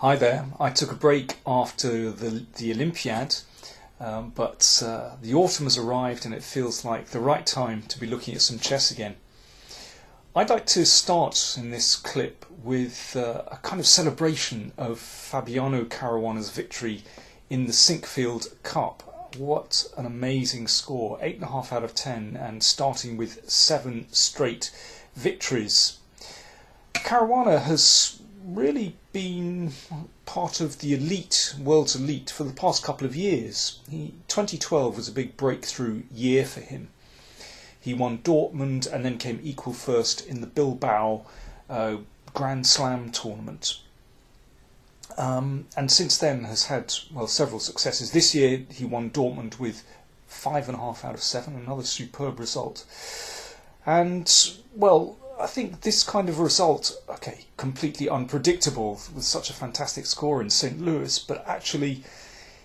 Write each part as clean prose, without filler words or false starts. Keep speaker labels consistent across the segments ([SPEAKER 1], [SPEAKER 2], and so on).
[SPEAKER 1] Hi there. I took a break after the Olympiad, but the autumn has arrived and it feels like the right time to be looking at some chess again. I'd like to start in this clip with a kind of celebration of Fabiano Caruana's victory in the Sinkfield Cup. What an amazing score, 8.5 out of 10, and starting with 7 straight victories. Caruana has really been part of the elite, world's elite, for the past couple of years. 2012 was a big breakthrough year for him. He won Dortmund and then came equal first in the Bilbao Grand Slam tournament. And since then has had, well, several successes. This year he won Dortmund with 5.5 out of 7, another superb result. And, well, I think this kind of result, okay, completely unpredictable with such a fantastic score in St. Louis, but actually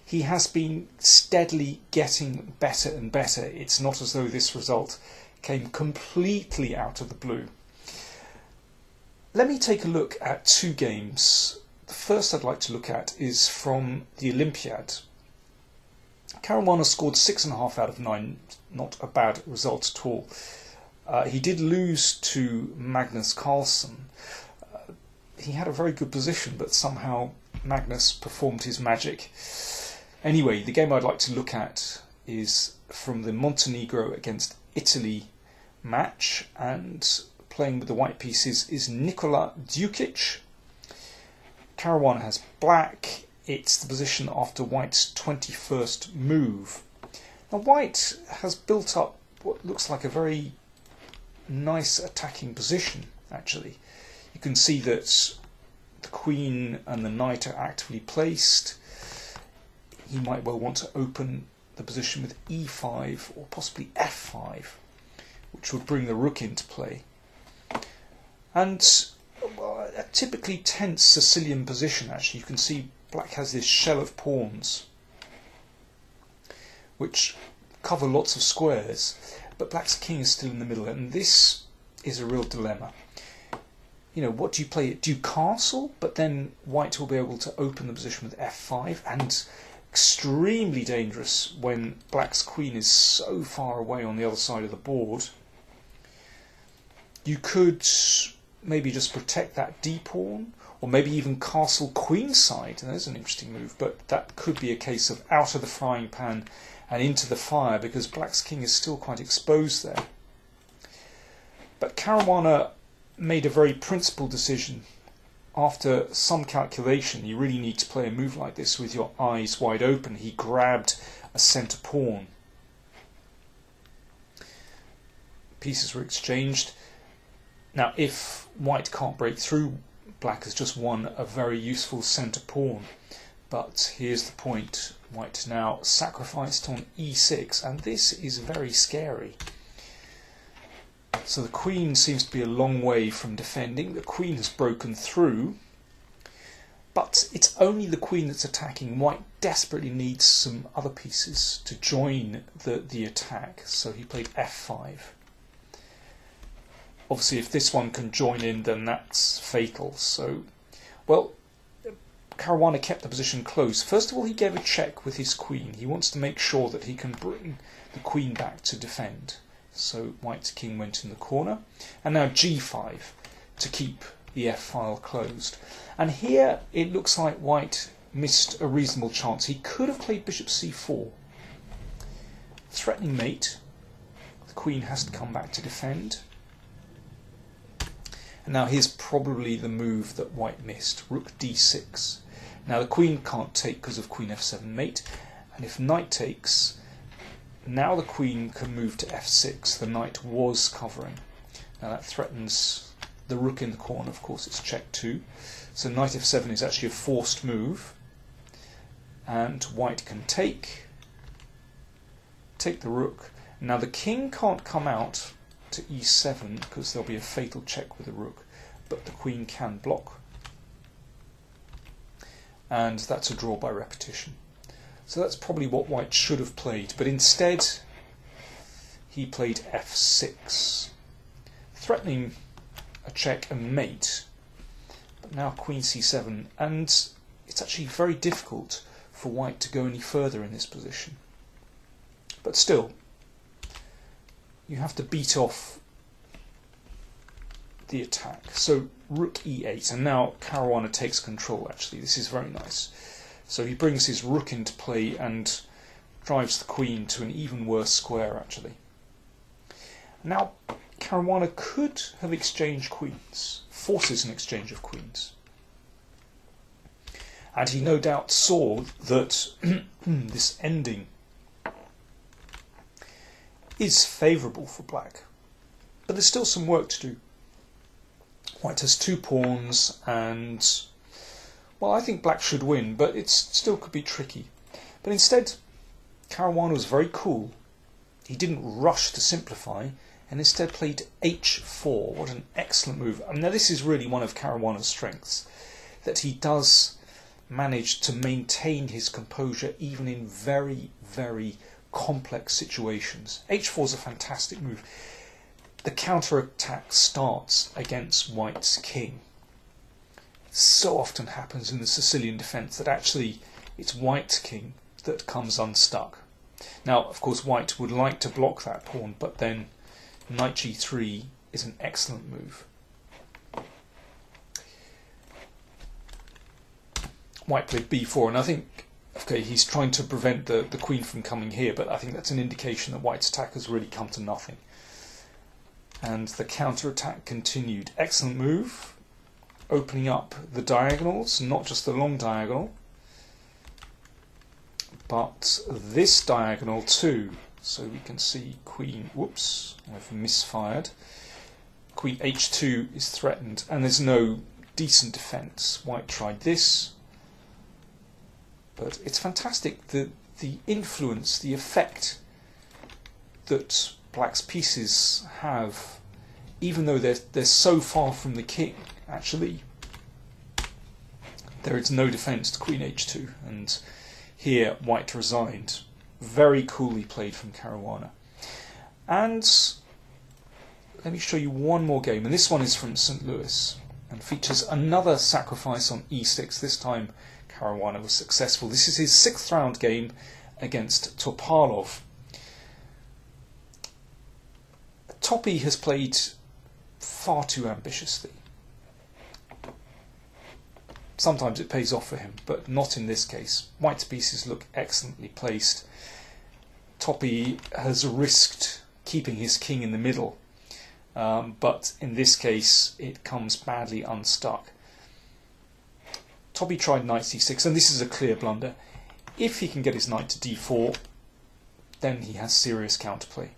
[SPEAKER 1] he has been steadily getting better and better. It's not as though this result came completely out of the blue. Let me take a look at 2 games. The first I'd like to look at is from the Olympiad. Caruana scored 6.5 out of 9, not a bad result at all. He did lose to Magnus Carlsen. He had a very good position, but somehow Magnus performed his magic. Anyway, the game I'd like to look at is from the Montenegro against Italy match, and playing with the white pieces is Nikola Djukic. Caruana has black. It's the position after white's 21st move. Now white has built up what looks like a very nice attacking position, actually. You can see that the queen and the knight are actively placed. He might well want to open the position with e5 or possibly f5, which would bring the rook into play. And a typically tense Sicilian position, actually. You can see black has this shell of pawns which cover lots of squares, but black's king is still in the middle, and this is a real dilemma. You know, what do you play? Do you castle, but then white will be able to open the position with f5, and extremely dangerous when black's queen is so far away on the other side of the board. You could maybe just protect that d-pawn, or maybe even castle queenside. There's an interesting move, but that could be a case of out of the frying pan and into the fire, because black's king is still quite exposed there. But Caruana made a very principled decision. After some calculation, you really need to play a move like this with your eyes wide open. He grabbed a centre pawn. Pieces were exchanged. Now, if white can't break through, black has just won a very useful centre pawn. But here's the point. White now sacrificed on e6, and this is very scary. So the queen seems to be a long way from defending. The queen has broken through, but it's only the queen that's attacking. White desperately needs some other pieces to join the attack, so he played f5. Obviously, if this one can join in, then that's fatal. So, well, Caruana kept the position close. First of all, he gave a check with his queen. He wants to make sure that he can bring the queen back to defend. So white's king went in the corner. And now g5 to keep the f-file closed. And here it looks like white missed a reasonable chance. He could have played bishop c4. Threatening mate. The queen has to come back to defend. And now here's probably the move that white missed. Rook d6. Now the queen can't take because of queen f7 mate, and if knight takes, now the queen can move to f6. The knight was covering. Now that threatens the rook in the corner. Of course, it's check 2. So knight f7 is actually a forced move, and white can take the rook. Now the king can't come out to e7 because there'll be a fatal check with the rook, but the queen can block. And that's a draw by repetition. So that's probably what white should have played, but instead he played f6, threatening a check and mate. But now queen c7, and it's actually very difficult for white to go any further in this position. But still, you have to beat off the attack. So rook e8, and now Caruana takes control. Actually, this is very nice. So he brings his rook into play and drives the queen to an even worse square, actually. Now, Caruana could have exchanged queens, forces an exchange of queens. And he no doubt saw that this ending is favourable for black. But there's still some work to do. White has 2 pawns and, well, I think black should win, but it still could be tricky. But instead, Caruana was very cool. He didn't rush to simplify and instead played h4. What an excellent move. Now this is really one of Caruana's strengths, that he does manage to maintain his composure even in very, very complex situations. h4 is a fantastic move. The counter-attack starts against white's king. It so often happens in the Sicilian defence that actually it's white's king that comes unstuck. Now, of course, white would like to block that pawn, but then knight g3 is an excellent move. White played b4, and I think, okay, he's trying to prevent the queen from coming here, but I think that's an indication that white's attack has really come to nothing. And the counter-attack continued. Excellent move, opening up the diagonals, not just the long diagonal, but this diagonal too. So we can see queen, whoops, I've misfired. Queen h2 is threatened, and there's no decent defence. White tried this, but it's fantastic, the influence, the effect that black's pieces have, even though they're so far from the king. Actually, there is no defence to queen h2, and here white resigned. Very coolly played from Caruana. And let me show you one more game, and this one is from St. Louis and features another sacrifice on e6. This time Caruana was successful. This is his 6th round game against Topalov. Toppy has played far too ambitiously. Sometimes it pays off for him, but not in this case. White's pieces look excellently placed. Toppy has risked keeping his king in the middle, but in this case it comes badly unstuck. Toppy tried knight c6, and this is a clear blunder. If he can get his knight to d4, then he has serious counterplay.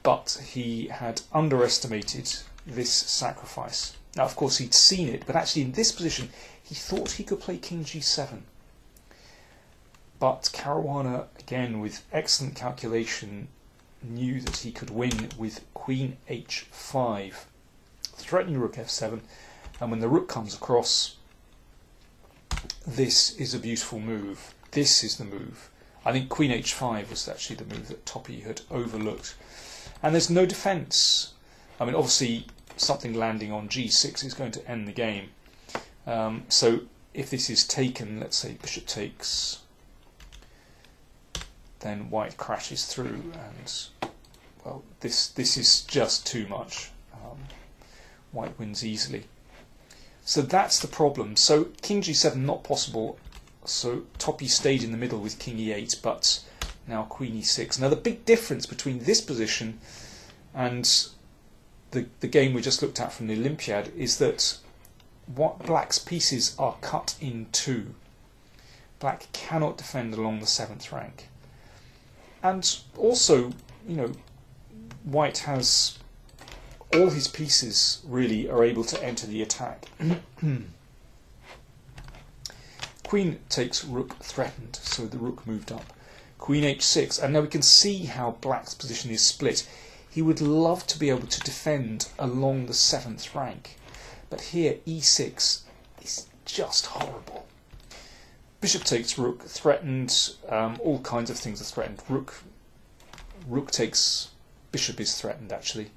[SPEAKER 1] But he had underestimated this sacrifice. Now, of course, he'd seen it, but actually in this position he thought he could play king g7. But Caruana, again with excellent calculation, knew that he could win with queen h5, threatening rook f7, and when the rook comes across, this is a beautiful move. This is the move. I think queen h5 was actually the move that Toppy had overlooked. And there's no defence. I mean, obviously something landing on g6 is going to end the game. So if this is taken, let's say bishop takes, then white crashes through, and well, this is just too much. White wins easily. So that's the problem. So king g7 not possible. So Toppy stayed in the middle with king e8, but now queen e6. Now the big difference between this position and the game we just looked at from the Olympiad is that what black's pieces are cut in two. Black cannot defend along the 7th rank. And also, you know, white has all his pieces really are able to enter the attack. Queen takes rook threatened, so the rook moved up. Queen h6, and now we can see how black's position is split. He would love to be able to defend along the 7th rank, but here e6 is just horrible. Bishop takes rook, threatened, all kinds of things are threatened. Rook takes, bishop is threatened actually,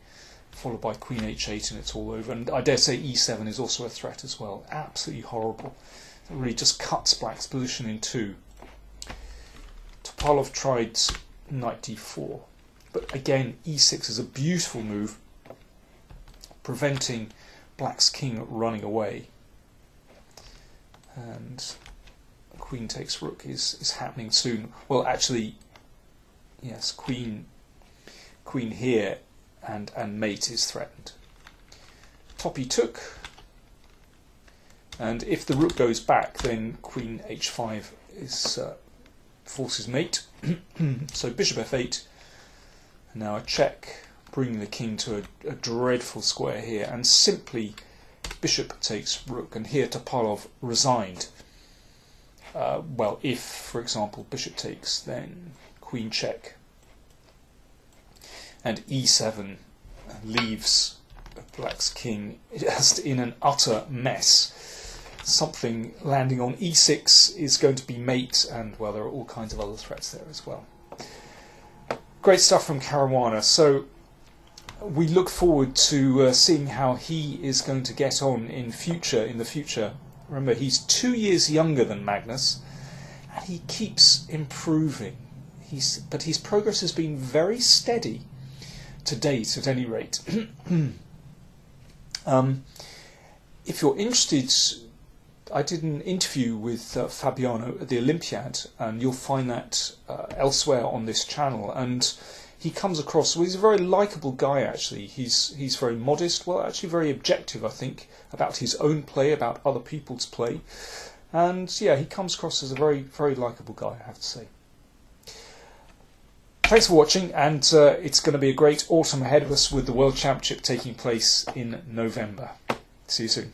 [SPEAKER 1] followed by queen h8, and it's all over. And I dare say e7 is also a threat as well. Absolutely horrible. It really just cuts black's position in two. Topalov tried knight d4, but again e6 is a beautiful move, preventing black's king running away. And queen takes rook is happening soon. Well, actually, yes, queen here, and mate is threatened. Toppy took, and if the rook goes back, then queen h5 is forces mate. So bishop f8, and now a check, bringing the king to a dreadful square here, and simply bishop takes rook, and here Topalov resigned. Well, if, for example, bishop takes, then queen check, and e7 leaves black's king just in an utter mess. Something landing on e6 is going to be mate, and well, there are all kinds of other threats there as well. Great stuff from Caruana. So we look forward to seeing how he is going to get on in the future. Remember, he's 2 years younger than Magnus, and he keeps improving. But his progress has been very steady to date, at any rate. If you're interested, I did an interview with Fabiano at the Olympiad, and you'll find that elsewhere on this channel. And he comes across, well, he's a very likeable guy, actually. He's very modest, well, actually very objective, I think, about his own play, about other people's play. And yeah, he comes across as a very, very likeable guy, I have to say. Thanks for watching, and it's going to be a great autumn ahead of us with the World Championship taking place in November. See you soon.